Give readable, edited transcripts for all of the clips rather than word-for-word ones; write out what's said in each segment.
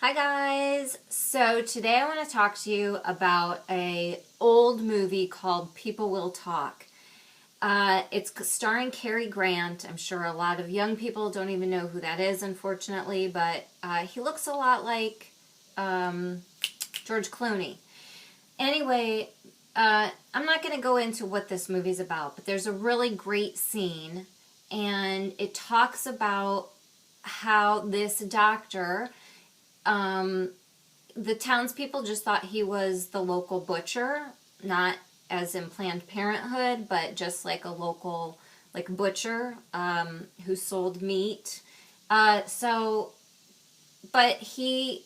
Hi guys! So today I want to talk to you about a old movie called People Will Talk. It's starring Cary Grant. I'm sure a lot of young people don't even know who that is, unfortunately, but he looks a lot like George Clooney. Anyway, I'm not going to go into what this movie's about, but there's a really great scene, and it talks about how this doctor the townspeople just thought he was the local butcher, not as in Planned Parenthood, but just like a local butcher who sold meat. But he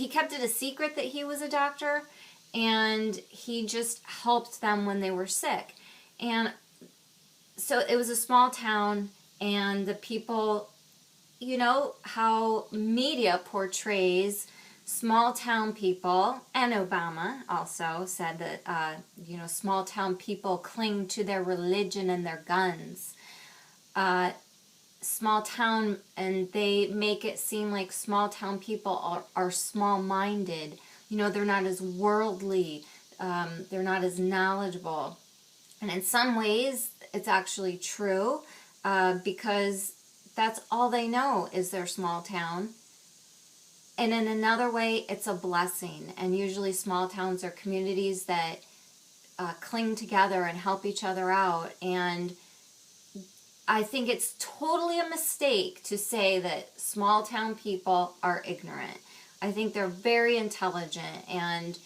kept it a secret that he was a doctor, and he just helped them when they were sick. And so it was a small town, and the people, you know how media portrays small town people, and Obama also said that, small town people cling to their religion and their guns. Small town, and they make it seem like small town people are small-minded. They're not as worldly, they're not as knowledgeable. And in some ways, it's actually true, because that's all they know is their small town. And in another way, it's a blessing. And usually small towns are communities that cling together and help each other out. And I think it's totally a mistake to say that small town people are ignorant. I think they're very intelligent and,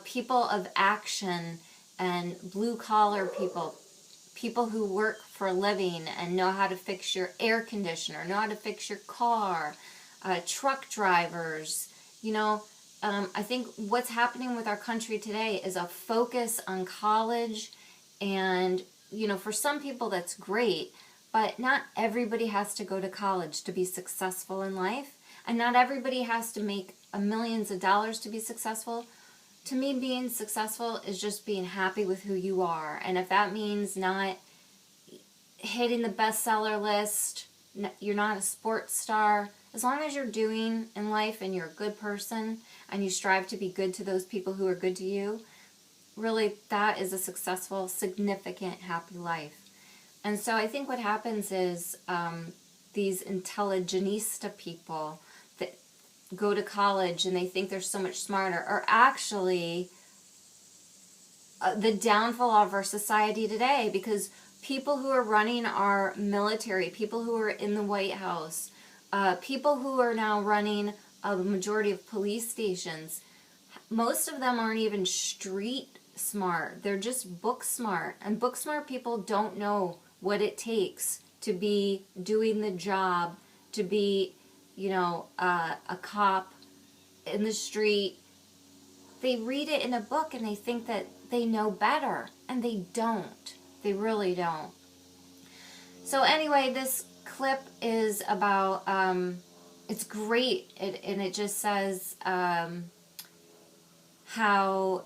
people of action and blue collar people who work for a living and know how to fix your air conditioner, know how to fix your car, truck drivers. I think what's happening with our country today is a focus on college, and for some people that's great, but not everybody has to go to college to be successful in life, and not everybody has to make millions of dollars to be successful. To me, being successful is just being happy with who you are. And if that means not hitting the bestseller list, you're not a sports star, as long as you're doing in life and you're a good person and you strive to be good to those people who are good to you, really that is a successful, significant, happy life. And so I think what happens is these intelligentista people that go to college and they think they're so much smarter are actually the downfall of our society today, because people who are running our military, people who are in the White House, people who are now running a majority of police stations, most of them aren't even street smart. They're just book smart. And book smart people don't know what it takes to be doing the job, to be, a cop in the street. They read it in a book and they think that they know better, and they don't. They really don't. So anyway, this clip is about, it's great, and it just says how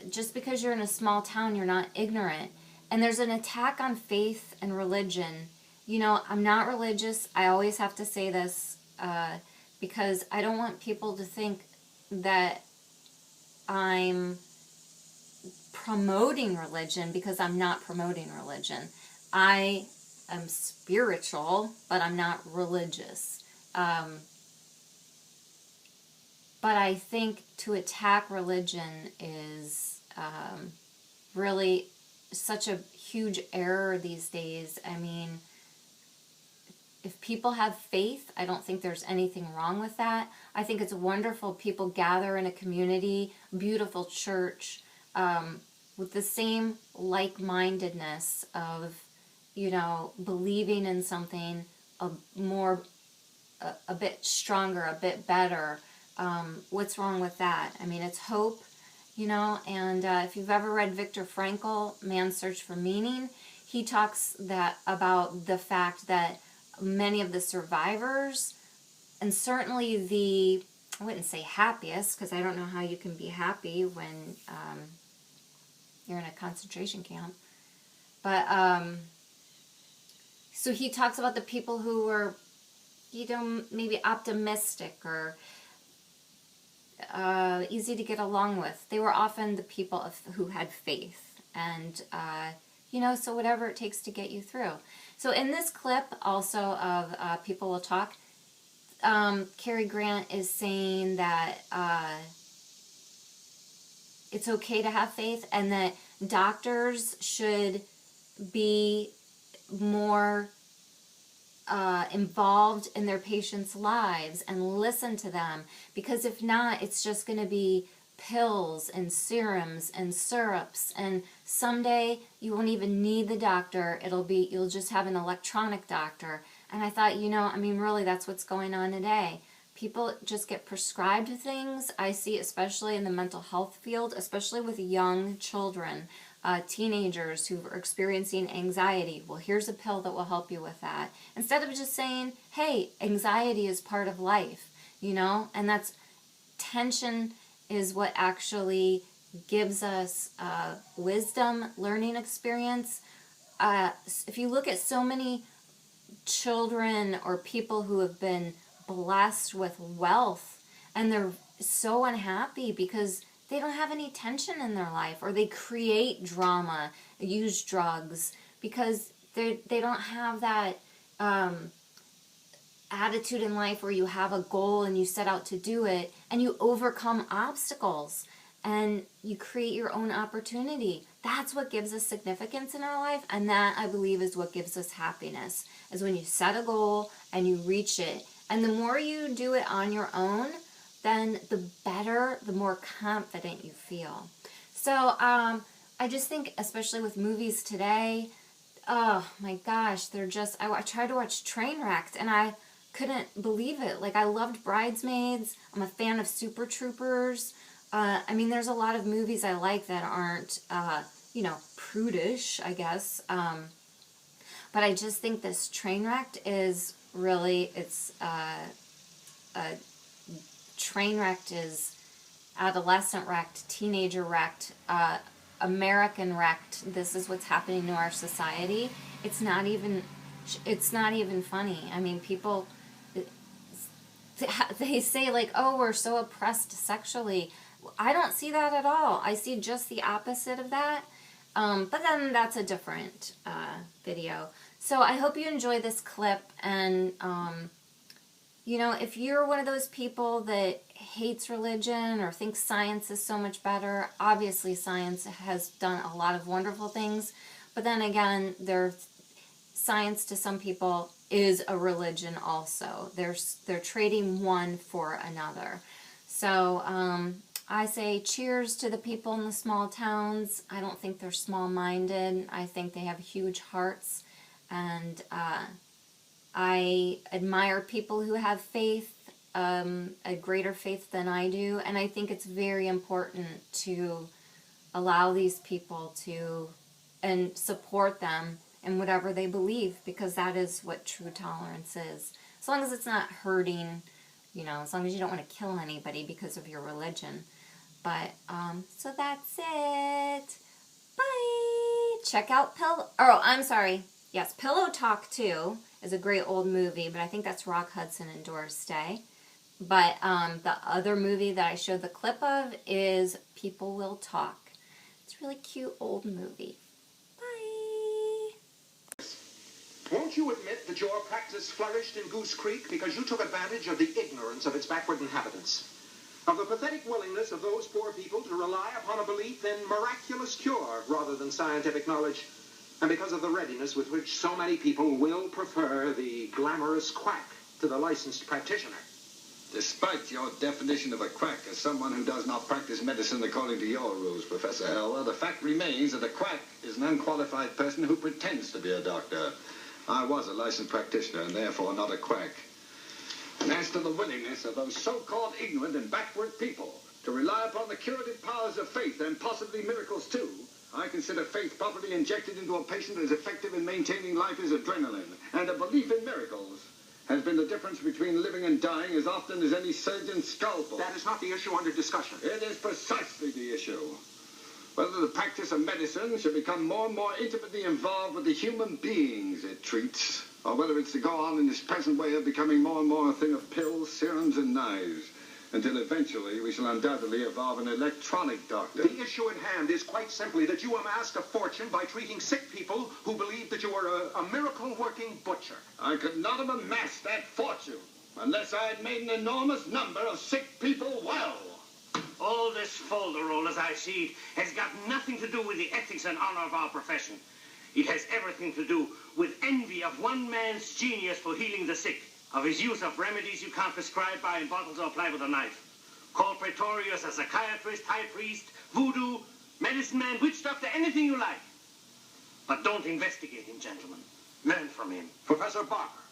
just because you're in a small town, you're not ignorant. And there's an attack on faith and religion. I'm not religious. I always have to say this because I don't want people to think that I'm promoting religion, because I'm not promoting religion. I am spiritual, but I'm not religious. But I think to attack religion is really such a huge error these days. I mean, if people have faith, I don't think there's anything wrong with that. I think it's wonderful people gather in a community, beautiful church, with the same like-mindedness of, believing in something a bit stronger, a bit better. What's wrong with that? I mean, it's hope, and if you've ever read Viktor Frankl, Man's Search for Meaning, he talks about the fact that many of the survivors, and certainly I wouldn't say happiest, because I don't know how you can be happy when you're in a concentration camp, but so he talks about the people who were maybe optimistic or easy to get along with. They were often the people who had faith, and so whatever it takes to get you through. So in this clip also of People Will Talk, Cary Grant is saying that it's okay to have faith, and that doctors should be more involved in their patients' lives and listen to them, because if not, it's just going to be pills and serums and syrups, and someday you won't even need the doctor. You'll just have an electronic doctor. And I thought, really that's what's going on today. People just get prescribed things. I see, especially in the mental health field, especially with young children, teenagers who are experiencing anxiety. Well, here's a pill that will help you with that. Instead of just saying, hey, anxiety is part of life, and that's tension is what actually gives us wisdom, learning experience. If you look at so many children or people who have been blessed with wealth, and they're so unhappy because they don't have any tension in their life, or they create drama, use drugs, because they don't have that attitude in life where you have a goal and you set out to do it and you overcome obstacles and you create your own opportunity. That's what gives us significance in our life, and that, I believe, is what gives us happiness, is when you set a goal and you reach it. And the more you do it on your own, then the better, the more confident you feel. So I just think, especially with movies today, oh my gosh, they're just, I tried to watch Trainwrecked and I couldn't believe it. Like, I loved Bridesmaids. I'm a fan of Super Troopers. There's a lot of movies I like that aren't, prudish, I guess. But I just think this Trainwrecked is really, Trainwrecked is adolescent wrecked, teenager wrecked, American wrecked. This is what's happening to our society. It's not even funny. People, they say like, oh, we're so oppressed sexually. I don't see that at all. I see just the opposite of that. But then that's a different video. So I hope you enjoy this clip, and if you're one of those people that hates religion or thinks science is so much better, obviously science has done a lot of wonderful things, but then again, science to some people is a religion also. They're trading one for another. So I say cheers to the people in the small towns. I don't think they're small-minded. I think they have huge hearts, and I admire people who have faith, a greater faith than I do, and I think it's very important to allow these people to, and support them in whatever they believe, because that is what true tolerance is. As long as it's not hurting, as long as you don't want to kill anybody because of your religion. But, so that's it. Bye! Check out Pillow Talk 2 is a great old movie, but I think that's Rock Hudson and Doris Day. But the other movie that I showed the clip of is People Will Talk. It's a really cute old movie. Bye! Won't you admit that your practice flourished in Goose Creek because you took advantage of the ignorance of its backward inhabitants? Of the pathetic willingness of those poor people to rely upon a belief in miraculous cure rather than scientific knowledge? And because of the readiness with which so many people will prefer the glamorous quack to the licensed practitioner? Despite your definition of a quack as someone who does not practice medicine according to your rules, Professor Heller, the fact remains that a quack is an unqualified person who pretends to be a doctor. I was a licensed practitioner and therefore not a quack. And as to the willingness of those so-called ignorant and backward people to rely upon the curative powers of faith and possibly miracles too, I consider faith properly injected into a patient as effective in maintaining life as adrenaline, and a belief in miracles has been the difference between living and dying as often as any surgeon's scalpel. That is not the issue under discussion. It is precisely the issue. Whether the practice of medicine should become more and more intimately involved with the human beings it treats. or whether it's to go on in this present way of becoming more and more a thing of pills, serums, and knives, until eventually we shall undoubtedly evolve an electronic doctor. The issue in hand is quite simply that you amassed a fortune by treating sick people who believed that you were a miracle-working butcher. I could not have amassed that fortune unless I had made an enormous number of sick people well. All this folderol, as I see it, has got nothing to do with the ethics and honor of our profession. It has everything to do with envy of one man's genius for healing the sick, of his use of remedies you can't prescribe by in bottles or apply with a knife. Call Pretorius a psychiatrist, high priest, voodoo, medicine man, witch doctor, anything you like. But don't investigate him, gentlemen. Learn from him. Professor Barker.